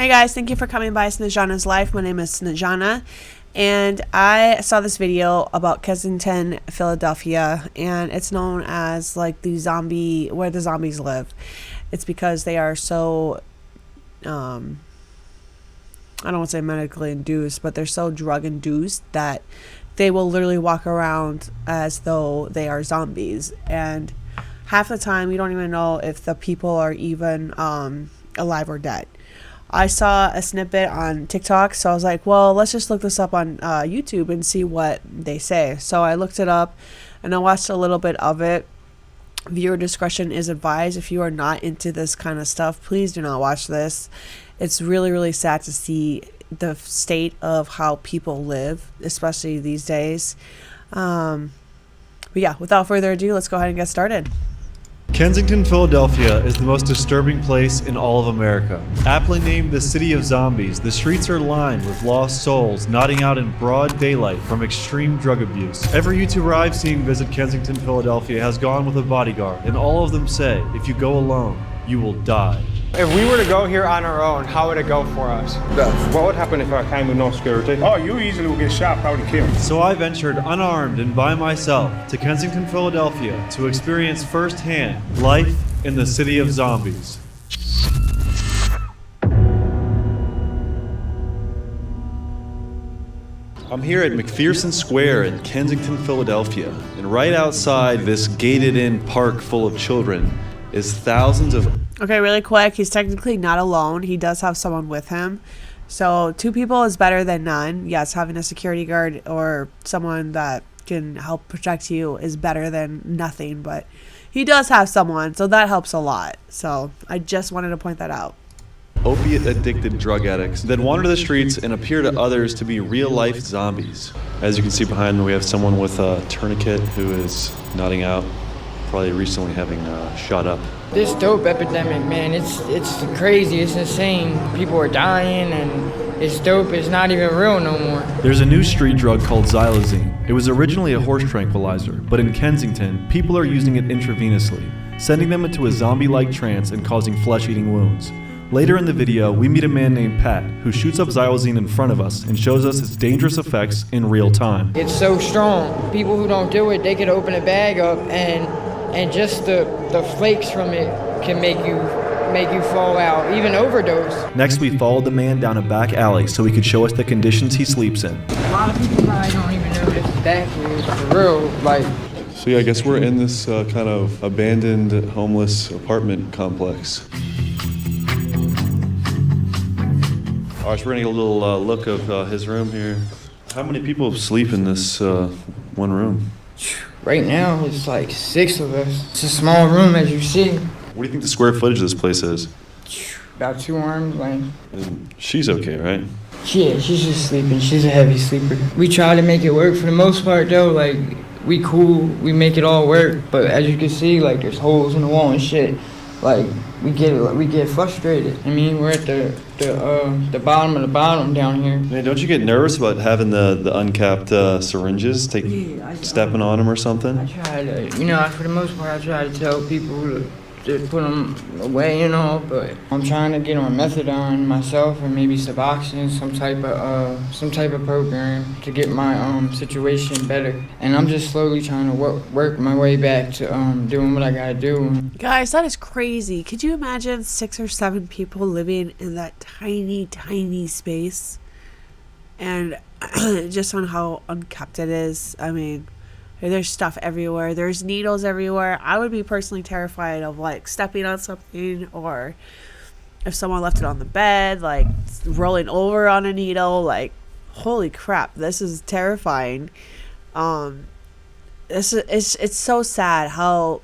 Hey guys, thank you for coming by Snejana's Life. My name is Snejana, and I saw this video about Kensington, Philadelphia, and it's known as like the zombie, where the zombies live. It's because they are so, I don't want to say medically induced, but they're so drug induced that they will literally walk around as though they are zombies. And half the time you don't even know if the people are even alive or dead. I saw a snippet on TikTok, so I was like, well, let's just look this up on YouTube and see what they say. So I looked it up and I watched a little bit of it. Viewer discretion is advised. If you are not into this kind of stuff, please do not watch this. It's really, really sad to see the state of how people live, especially these days. But yeah, without further ado, let's go ahead and get started. Kensington, Philadelphia is the most disturbing place in all of America. Aptly named the City of Zombies, the streets are lined with lost souls nodding out in broad daylight from extreme drug abuse. Every YouTuber I've seen visit Kensington, Philadelphia has gone with a bodyguard, and all of them say, if you go alone, you will die. If we were to go here on our own, how would it go for us? What would happen if I came with no security? Oh, you easily will get shot, probably killed. So I ventured unarmed and by myself to Kensington, Philadelphia to experience firsthand life in the City of Zombies. I'm here at McPherson Square in Kensington, Philadelphia, and right outside this gated-in park full of children is thousands of... Okay, really quick, he's technically not alone. He does have someone with him. So 2 people is better than none. Yes, having a security guard or someone that can help protect you is better than nothing, but he does have someone, so that helps a lot. So I just wanted to point that out. Opiate-addicted drug addicts that wander the streets and appear to others to be real-life zombies. As you can see behind me, we have someone with a tourniquet who is nodding out, probably recently having shot up. This dope epidemic, man, it's crazy, it's insane. People are dying and it's dope, it's not even real no more. There's a new street drug called xylazine. It was originally a horse tranquilizer, but in Kensington, people are using it intravenously, sending them into a zombie-like trance and causing flesh-eating wounds. Later in the video, we meet a man named Pat who shoots up xylazine in front of us and shows us its dangerous effects in real time. It's so strong. People who don't do it, they could open a bag up and just the flakes from it can make you fall out, even overdose. Next, we followed the man down a back alley so he could show us the conditions he sleeps in. A lot of people probably don't even know this is backwards, for real, like. So yeah, I guess we're in this kind of abandoned homeless apartment complex. All right, so we're gonna get a little look of his room here. How many people sleep in this one room? Right now, it's like 6 of us. It's a small room, as you see. What do you think the square footage of this place is? About 2 arms length. And she's okay, right? Yeah, she's just sleeping. She's a heavy sleeper. We try to make it work for the most part, though. Like, we cool, we make it all work. But as you can see, like, there's holes in the wall and shit. Like, we get frustrated. I mean, we're at the bottom of the bottom down here. Man, don't you get nervous about having the uncapped syringes, stepping on them or something? I try to, for the most part, I try to tell people to put them away, but I'm trying to get on methadone myself, or maybe Suboxone, some type of program to get my situation better. And I'm just slowly trying to work my way back to doing what I gotta do. Guys, that is crazy. Could you imagine 6 or 7 people living in that tiny, tiny space? And just on how unkept it is, I mean, there's stuff everywhere. There's needles everywhere. I would be personally terrified of like stepping on something, or if someone left it on the bed, like rolling over on a needle. Like, holy crap, this is terrifying. It's so sad how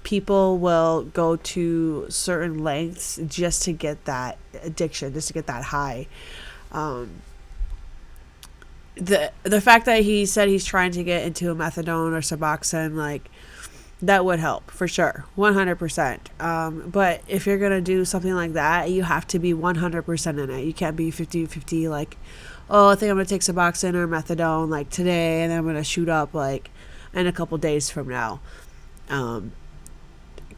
people will go to certain lengths just to get that addiction, just to get that high. The fact that he said he's trying to get into a methadone or Suboxone, like, that would help for sure, 100%. But if you're gonna do something like that, you have to be 100% in it. You can't be 50-50, like, oh, I think I'm gonna take Suboxone or methadone like today, and then I'm gonna shoot up like in a couple days from now.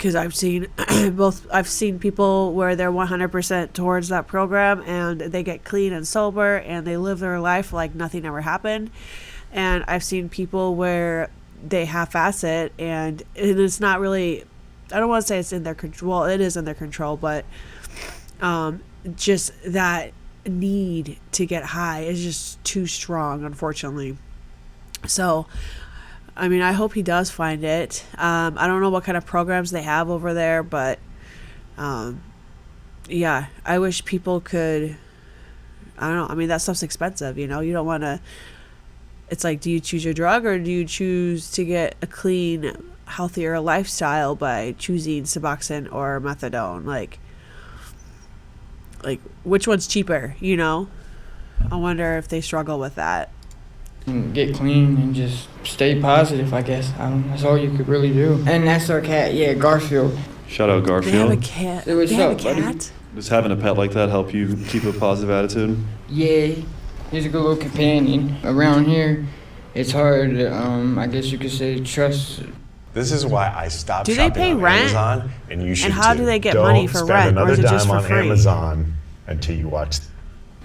because I've seen I've seen people where they're 100% towards that program and they get clean and sober and they live their life like nothing ever happened. And I've seen people where they half-ass it, and it's not really, I don't want to say it's in their control. Well, it is in their control, but just that need to get high is just too strong, unfortunately. So, I mean, I hope he does find it. I don't know what kind of programs they have over there, but yeah, I wish people could, I don't know. I mean, that stuff's expensive, you know? You don't want to, it's like, do you choose your drug or do you choose to get a clean, healthier lifestyle by choosing Suboxone or methadone? Like which one's cheaper, you know? I wonder if they struggle with that. Get clean and just stay positive, I guess. That's all you could really do. And that's our cat, yeah, Garfield. Shout out Garfield. They have a cat. Hey, what's they have up, a buddy? cat? Does having a pet like that help you keep a positive attitude? Yeah, he's a good little companion. Around here, it's hard to, I guess you could say, trust. This is why I stopped Do they shopping pay on rent? Amazon, and you should And how too. do they get Don't money for spend rent, or another is it just dime for on free? Amazon until you watch.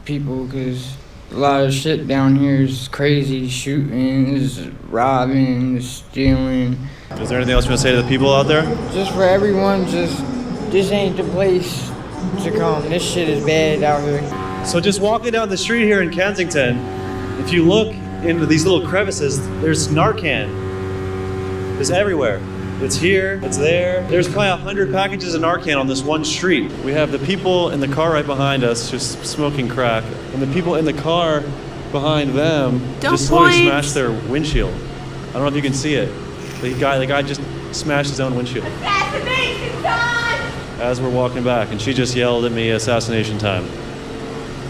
People, because a lot of shit down here is crazy. Shootings, robbing, stealing. Is there anything else you want to say to the people out there? Just for everyone, this ain't the place to come. This shit is bad out here. So just walking down the street here in Kensington, if you look into these little crevices, there's Narcan. It's everywhere. It's here, it's there. There's probably 100 packages of Narcan on this one street. We have the people in the car right behind us just smoking crack, and the people in the car behind them just literally smashed their windshield. I don't know if you can see it. The guy just smashed his own windshield. Assassination time! As we're walking back, and she just yelled at me, assassination time.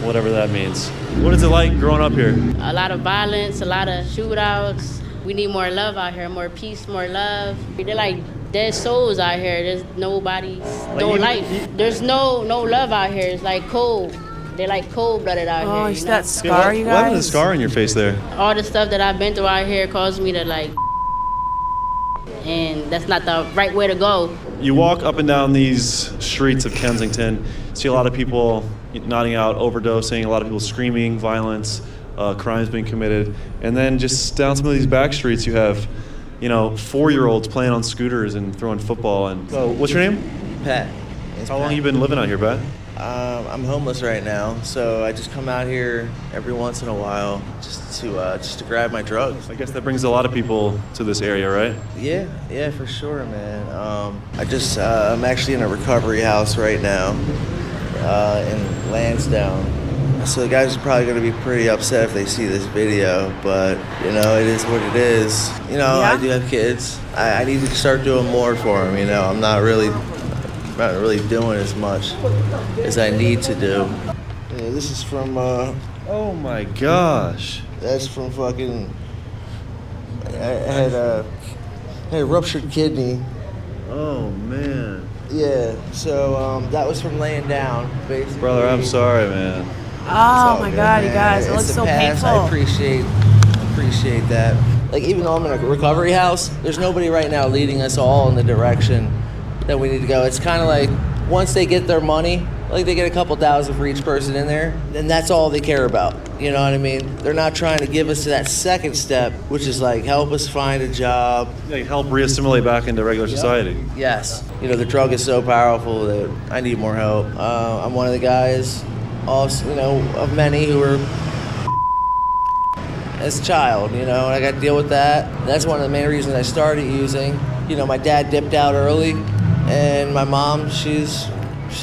Whatever that means. What is it like growing up here? A lot of violence, a lot of shootouts. We need more love out here, more peace, more love. They're like dead souls out here. There's nobody, no life. There's no love out here. It's like cold. They're like cold-blooded out here. Oh, you you see know? that scar, you What happened to the guys? scar on your face there? All the stuff that I've been through out here caused me to like, and that's not the right way to go. You walk up and down these streets of Kensington, see a lot of people nodding out, overdosing, a lot of people screaming, violence, crimes being committed. And then just down some of these back streets, you have, 4-year-olds playing on scooters and throwing football. And so, what's your name? Pat. How long you been living out here, Pat? I'm homeless right now, so I just come out here every once in a while just to grab my drugs. I guess that brings a lot of people to this area, right? Yeah, for sure, man. I'm actually in a recovery house right now in Lansdowne. So the guys are probably going to be pretty upset if they see this video, but it is what it is. I do have kids. I need to start doing more for them. I'm not really doing as much as I need to do. Yeah, this is from Oh my gosh. that's from fucking I had a ruptured kidney. Oh man. Yeah, so that was from laying down, basically. Brother, I'm sorry, man. Oh my God, you man. guys, it It's looks the so past. painful. I appreciate that. Like, even though I'm in a recovery house, there's nobody right now leading us all in the direction that we need to go. It's kind of like, once they get their money, like they get a couple thousand for each person in there, then that's all they care about. You know what I mean? They're not trying to give us to that second step, which is like, help us find a job. Like help re-assimilate back into regular society. Yes. The drug is so powerful that I need more help. I'm one of the guys, also, of many who were as a child, and I got to deal with that. That's one of the main reasons I started using. My dad dipped out early, and my mom, she's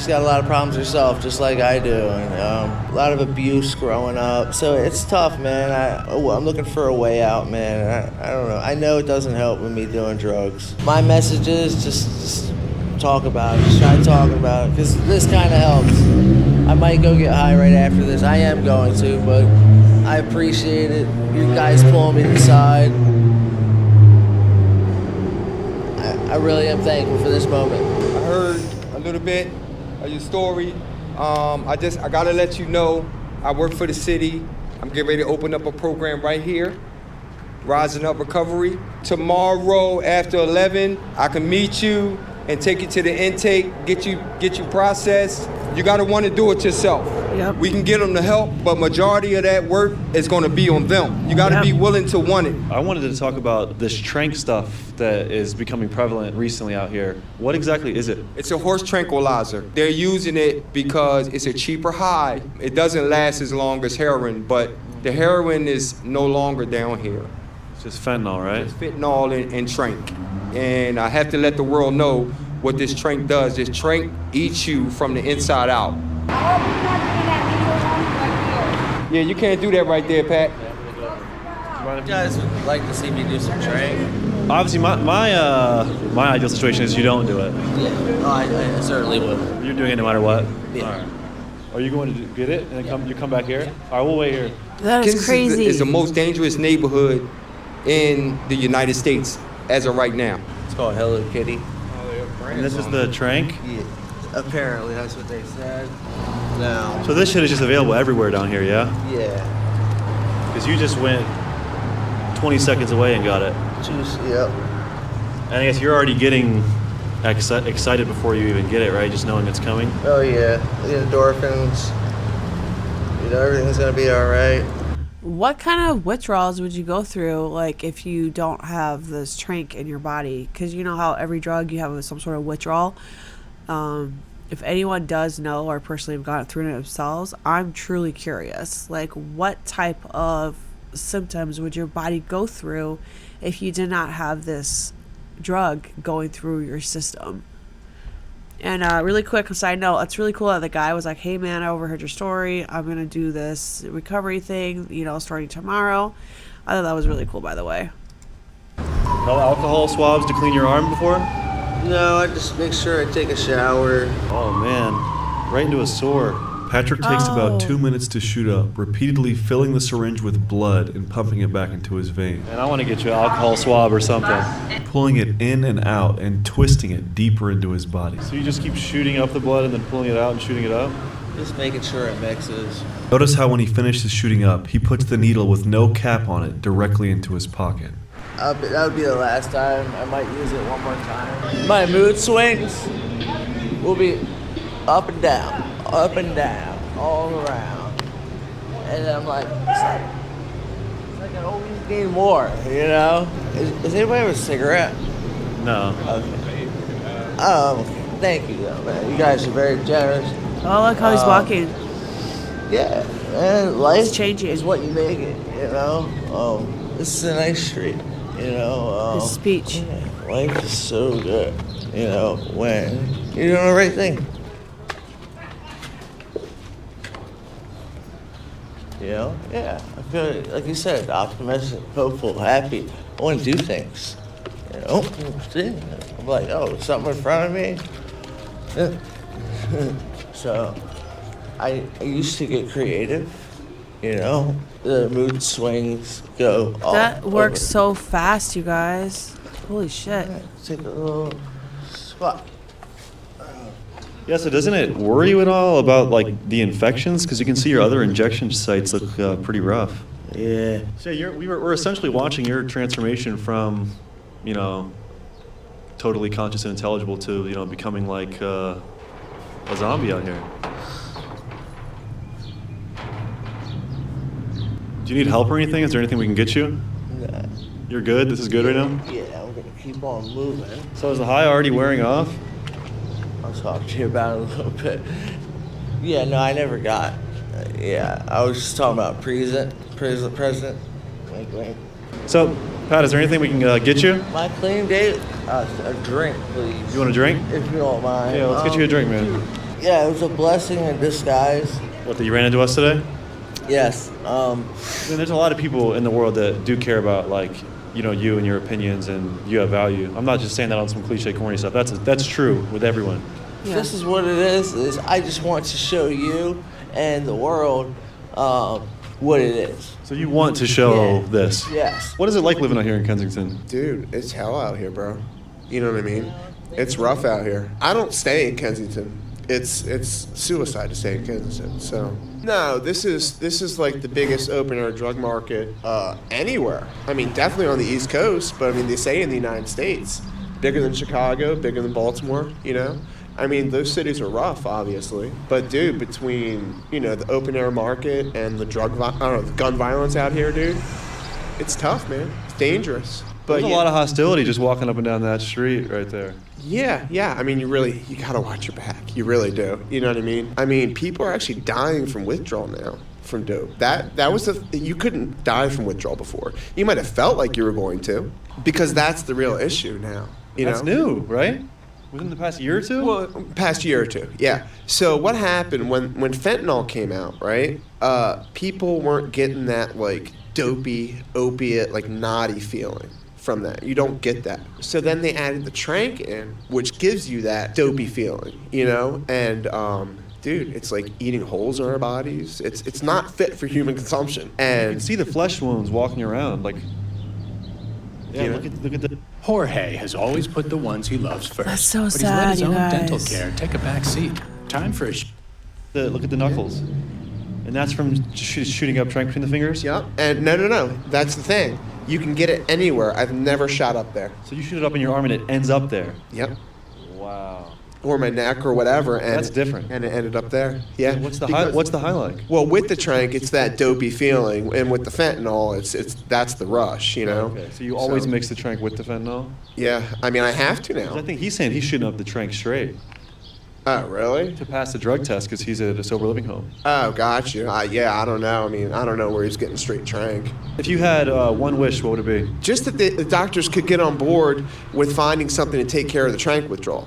got a lot of problems herself, just like I do, and a lot of abuse growing up. So it's tough, man. I'm looking for a way out, man. I don't know. I know it doesn't help with me doing drugs. My message is just talk about it. Just try to talk about it, because this kind of helps. I might go get high right after this. I am going to, but I appreciate it. You guys pulling me to the side. I really am thankful for this moment. I heard a little bit of your story. I gotta let you know, I work for the city. I'm getting ready to open up a program right here, Rising Up Recovery. Tomorrow after 11, I can meet you and take you to the intake, get you processed. You gotta want to do it yourself. Yep. We can get them to help, but majority of that work is gonna be on them. You gotta be willing to want it. I wanted to talk about this trank stuff that is becoming prevalent recently out here. What exactly is it? It's a horse tranquilizer. They're using it because it's a cheaper high. It doesn't last as long as heroin, but the heroin is no longer down here. It's just fentanyl, right? It's fentanyl and trank. And I have to let the world know what this trank does. This trank eats you from the inside out. Yeah, you can't do that right there, Pat. You guys would like to see me do some trank? Obviously, my ideal situation is you don't do it. Yeah, I certainly would. You're doing it no matter what? Yeah. All right. Are you going to get it and then you come back here? All right, we'll wait here. That is crazy. It's the most dangerous neighborhood in the United States as of right now. It's called Hello Kitty. And this is the trank? Yeah, apparently that's what they said. No. So this shit is just available everywhere down here, yeah? Yeah. Because you just went 20 seconds away and got it. Juice, yep. And I guess you're already getting excited before you even get it, right? Just knowing it's coming? Oh yeah, the endorphins. You know, everything's gonna be all right. What kind of withdrawals would you go through, like, if you don't have this trank in your body? Because you know how every drug you have some sort of withdrawal. If anyone does know or personally have gone through it themselves, I'm truly curious. Like, what type of symptoms would your body go through if you did not have this drug going through your system? And really quick side note, it's really cool that the guy was like, hey man, I overheard your story, I'm gonna do this recovery thing, you know, starting tomorrow. I thought that was really cool, by the way. No alcohol swabs to clean your arm before? No, I just make sure I take a shower. Oh man, right into a sore. Patrick takes about 2 minutes to shoot up, repeatedly filling the syringe with blood and pumping it back into his vein. And I want to get you an alcohol swab or something. Pulling it in and out and twisting it deeper into his body. So you just keep shooting up the blood and then pulling it out and shooting it up? Just making sure it mixes. Notice how when he finishes shooting up, he puts the needle with no cap on it directly into his pocket. That would be the last time. I might use it one more time. My mood swings will be up and down, all around. And I'm like, it's like I always need more, you know? Does anybody have a cigarette? No. Okay. Thank you, though, man. You guys are very generous. Oh, look how he's walking. Yeah, man. Life It's changing. is what you make it, you know? This is a nice street, you know? His speech. Yeah, life is so good, you know, when you're doing the right thing. You know? Yeah. I feel like you said, optimistic, hopeful, happy. I want to do things. You know? See? I'm like, oh, something in front of me? So, I used to get creative. You know? The mood swings go all That works over. so fast, you guys. Holy shit. Take a little spot. Yeah, so doesn't it worry you at all about, like, the infections? Because you can see your other injection sites look pretty rough. Yeah. So we're essentially watching your transformation from, you know, totally conscious and intelligible to, you know, becoming like a zombie out here. Do you need help or anything? Is there anything we can get you? Nah. You're good? This is good right now? Yeah, I'm gonna keep on moving. So is the high already wearing off? I'll talk to you about it a little bit. Yeah, no, I never got. Yeah, I was just talking about present. Wink, wink. So, Pat, is there anything we can get you? My clean date? A drink, please. You want a drink? If you don't mind. Yeah, let's get you a drink, man. Yeah, it was a blessing in disguise. What, that you ran into us today? Yes. I mean, there's a lot of people in the world that do care about, like, you know, you and your opinions, and you have value. I'm not just saying that on some cliche, corny stuff. That's true with everyone. Yeah. This is what it is I just want to show you and the world what it is. So you want to show this? Yes. What is it like living out here in Kensington? Dude, it's hell out here, bro. You know what I mean? It's rough out here. I don't stay in Kensington. It's suicide to stay in Kensington. So no, this is like the biggest open air drug market anywhere. I mean, definitely on the East Coast, but I mean they say in the United States. bigger than Chicago, bigger than Baltimore, you know? I mean, those cities are rough, obviously. But, dude, between, you know, the open air market and the the gun violence out here, dude, it's tough, man. It's dangerous. But There's a lot of hostility just walking up and down that street right there. Yeah. I mean, you gotta watch your back. You really do. You know what I mean? I mean, people are actually dying from withdrawal now from dope. That was you couldn't die from withdrawal before. You might have felt like you were going to, because that's the real issue now. That's new, right? Within the past year or two? Well, past year or two, yeah. So what happened when fentanyl came out, right? People weren't getting that like dopey, opiate, like naughty feeling from that. You don't get that. So then they added the trank in, which gives you that dopey feeling, you know? And dude, it's like eating holes in our bodies. It's not fit for human consumption. And you can see the flesh wounds walking around, like. Yeah, look at the. Jorge has always put the ones he loves first. That's so but sad, he's let his own you guys. dental care take a back seat. Time for a look at the knuckles. And that's from shooting up trank between the fingers? Yeah. And no. That's the thing. You can get it anywhere. I've never shot up there. So you shoot it up in your arm and it ends up there? Yep. Wow. Or my neck or whatever. And that's different. And it ended up there. Yeah. What's the high like? Well, with the trank, it's that dopey feeling, and with the fentanyl, that's the rush, you know. Okay. So you always mix the trank with the fentanyl? Yeah. I mean, I have to now. I think he's saying he's shooting up the trank straight. Oh, really? To pass the drug test because he's at a sober living home. Oh, got you. Yeah, I don't know. I mean, I don't know where he's getting straight trank. If you had one wish, what would it be? Just that the doctors could get on board with finding something to take care of the trank withdrawal.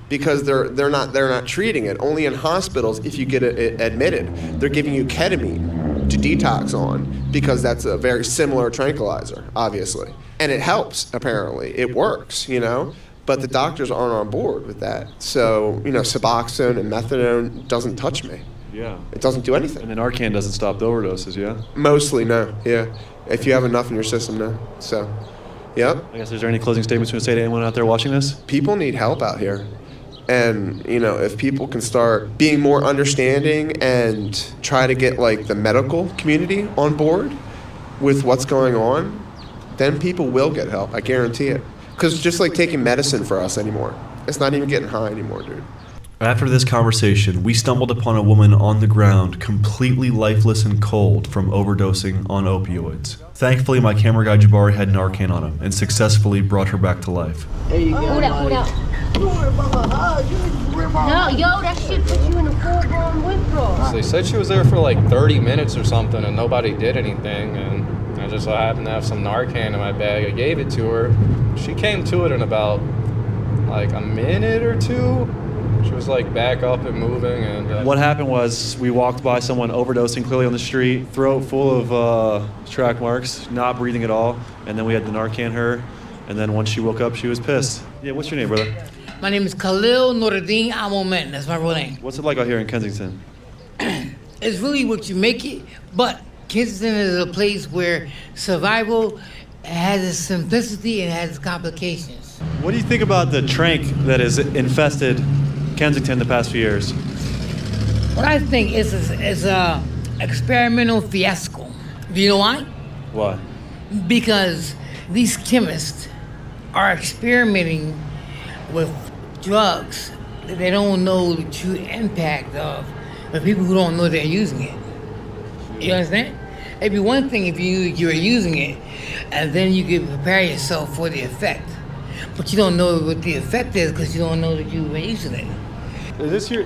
Because they're not treating it. Only in hospitals, if you get it admitted, they're giving you ketamine to detox on, because that's a very similar tranquilizer, obviously. And it helps, apparently. It works, you know? But the doctors aren't on board with that. So, you know, Suboxone and methadone doesn't touch me. Yeah. It doesn't do anything. And then Narcan doesn't stop the overdoses, yeah? Mostly, no, yeah. If you have enough in your system, no. So, yep. I guess, is there any closing statements you want to say to anyone out there watching this? People need help out here. And, you know, if people can start being more understanding and try to get, like, the medical community on board with what's going on, then people will get help. I guarantee it. Because it's just like taking medicine for us anymore. It's not even getting high anymore, dude. After this conversation, we stumbled upon a woman on the ground, completely lifeless and cold from overdosing on opioids. Thankfully, my camera guy Jabari had Narcan on him and successfully brought her back to life. There you go. Hold out. No, yo, that shit put you in a full-blown withdrawal. They said she was there for like 30 minutes or something and nobody did anything, and I just so happened to have some Narcan in my bag. I gave it to her. She came to it in about like a minute or two. She was like back up and moving. And what happened was we walked by someone overdosing clearly on the street, throat full of track marks, not breathing at all, and then we had to Narcan her, and then once she woke up, she was pissed. Yeah, what's your name, brother? My name is Khalil Nuruddin Amomen. That's my real name. What's it like out here in Kensington? It's really what you make it, but Kensington is a place where survival has its simplicity and has its complications. What do you think about the trank that has infested Kensington the past few years? What I think is a experimental fiasco. Do you know why? Why? Because these chemists are experimenting with drugs that they don't know the true impact of, the people who don't know they're using it. You understand? It'd be one thing if you're using it, and then you could prepare yourself for the effect. But you don't know what the effect is because you don't know that you've been using it. Is this your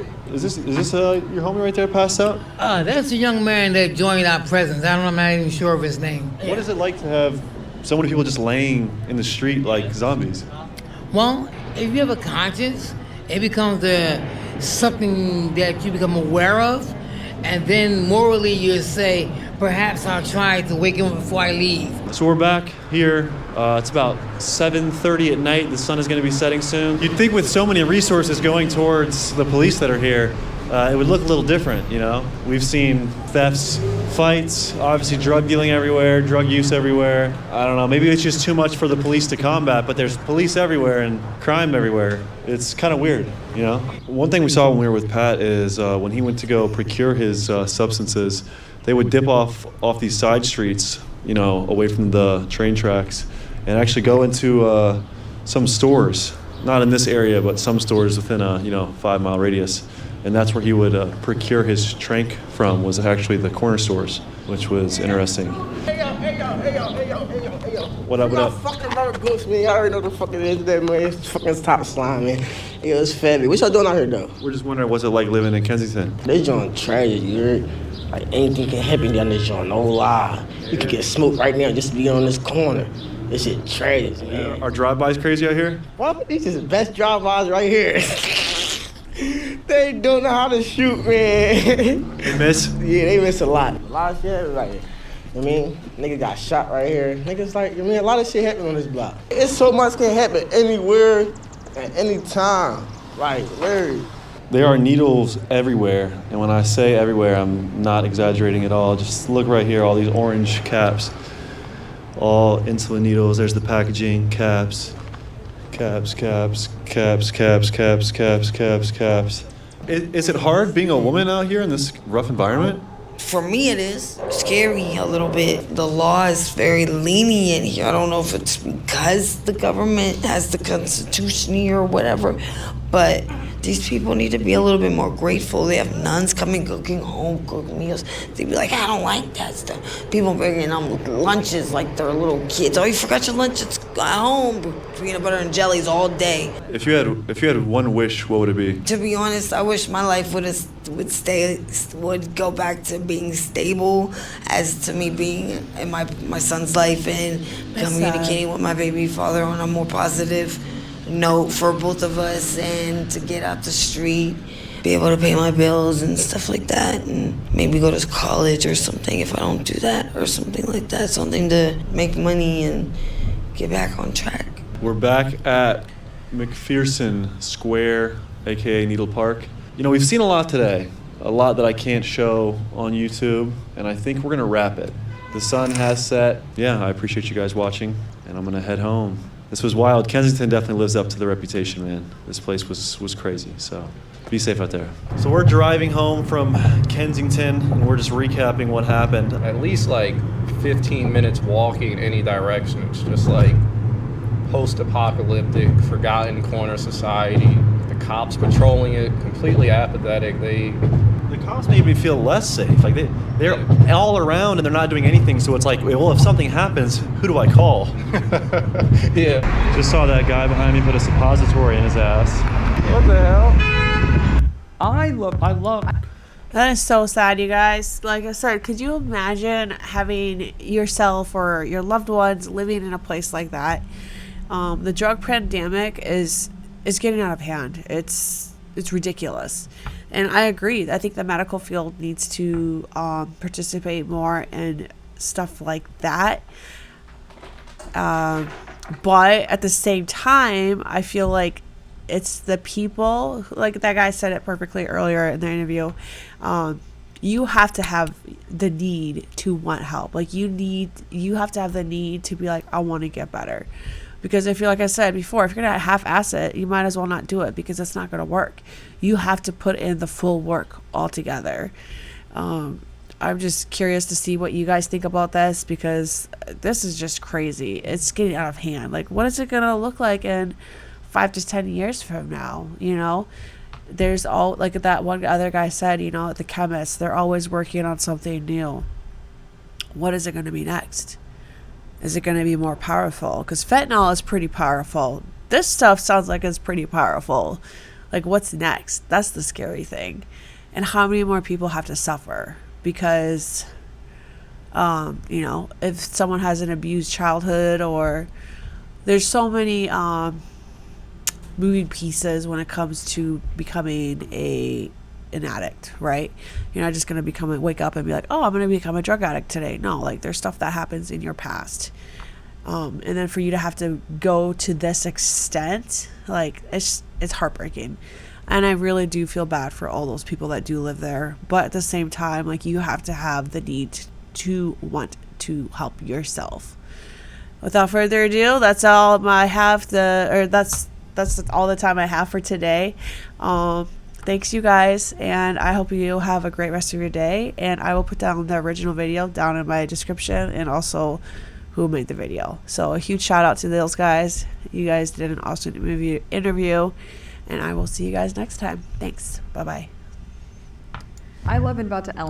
homie right there passed out? That's a young man that joined our presence. I'm not even sure of his name. What is it like to have so many people just laying in the street like zombies? Well, if you have a conscience, it becomes something that you become aware of, and then morally you say, perhaps I'll try to wake him up before I leave. So we're back here. It's about 7:30 at night. The sun is going to be setting soon. You'd think with so many resources going towards the police that are here, it would look a little different, you know? We've seen thefts, fights, obviously drug dealing everywhere, drug use everywhere. I don't know, maybe it's just too much for the police to combat, but there's police everywhere and crime everywhere. It's kind of weird, you know? One thing we saw when we were with Pat is when he went to go procure his substances, they would dip off these side streets, you know, away from the train tracks, and actually go into some stores, not in this area, but some stores within a 5-mile radius. And that's where he would procure his trank from, was actually the corner stores, which was interesting. Hey yo. What up? Fucking rubber boots, man. Y'all already know the fucking is that, man. It's fucking top slime, man. Yo, it's fatty. What y'all doing out here, though? We're just wondering, what's it like living in Kensington? This joint tragic, you heard? Like, anything can happen down this joint, no lie. You could get smoked right now just to be on this corner. This shit tragic, man. Are drive-bys crazy out here? Well, these is the best drive-bys right here. They don't know how to shoot, man. They miss? Yeah, they miss a lot. A lot of shit, like, nigga got shot right here. Niggas like, a lot of shit happened on this block. It's so much can happen anywhere, at any time. Like, where? There are needles everywhere, and when I say everywhere, I'm not exaggerating at all. Just look right here, all these orange caps. All insulin needles. There's the packaging, caps. Is it hard being a woman out here in this rough environment? For me, it is scary a little bit. The law is very lenient here. I don't know if it's because the government has the Constitution here or whatever, but these people need to be a little bit more grateful. They have nuns coming, cooking home cooked meals. They be like, I don't like that stuff. People bringing them lunches like they're little kids. Oh, you forgot your lunch at home. Peanut butter and jellies all day. If you had one wish, what would it be? To be honest, I wish my life would go back to being stable, as to me being in my son's life and communicating with my baby father on a more positive note for both of us, and to get out the street, be able to pay my bills and stuff like that, and maybe go to college or something if I don't do that, or something like that, something to make money and get back on track. We're back at McPherson Square, aka Needle Park. We've seen a lot today, a lot that I can't show on YouTube, and I think we're gonna wrap it. The sun has set. Yeah, I appreciate you guys watching, and I'm gonna head home. This was wild. Kensington definitely lives up to the reputation, man. This place was crazy, so be safe out there. So we're driving home from Kensington, and we're just recapping what happened. At least like 15 minutes walking in any direction. It's just like post-apocalyptic, forgotten corner society. The cops patrolling it, completely apathetic. The cops made me feel less safe. Like they're all around and they're not doing anything. So it's like, well, if something happens, who do I call? Yeah. Just saw that guy behind me put a suppository in his ass. What the hell? I love. That is so sad, you guys. Like I said, could you imagine having yourself or your loved ones living in a place like that? The drug pandemic is getting out of hand. It's ridiculous. And I agree. I think the medical field needs to participate more in stuff like that. But at the same time, I feel like it's the people, like that guy said it perfectly earlier in the interview. You have to have the need to want help. Like you have to have the need to be like, I want to get better. Because if you're, like I said before, if you're going to half-ass it, you might as well not do it, because it's not going to work. You have to put in the full work altogether. I'm just curious to see what you guys think about this, because this is just crazy. It's getting out of hand. Like, what is it going to look like in 5 to 10 years from now? There's all, like that one other guy said, the chemists, they're always working on something new. What is it going to be next? Is it going to be more powerful? Because fentanyl is pretty powerful. This stuff sounds like it's pretty powerful. Like, what's next? That's the scary thing. And how many more people have to suffer? Because, if someone has an abused childhood, or there's so many moving pieces when it comes to becoming an addict, right? You're not just going to wake up and be like, oh, I'm going to become a drug addict today. No, like, there's stuff that happens in your past. And then for you to have to go to this extent, like, it's heartbreaking. And I really do feel bad for all those people that do live there. But at the same time, like, you have to have the need to want to help yourself. Without further ado, that's all I have that's all the time I have for today. Thanks, you guys, and I hope you have a great rest of your day. And I will put down the original video down in my description, and also who made the video. So a huge shout out to those guys. You guys did an awesome interview, and I will see you guys next time. Thanks. Bye bye. I love and about to Ellen.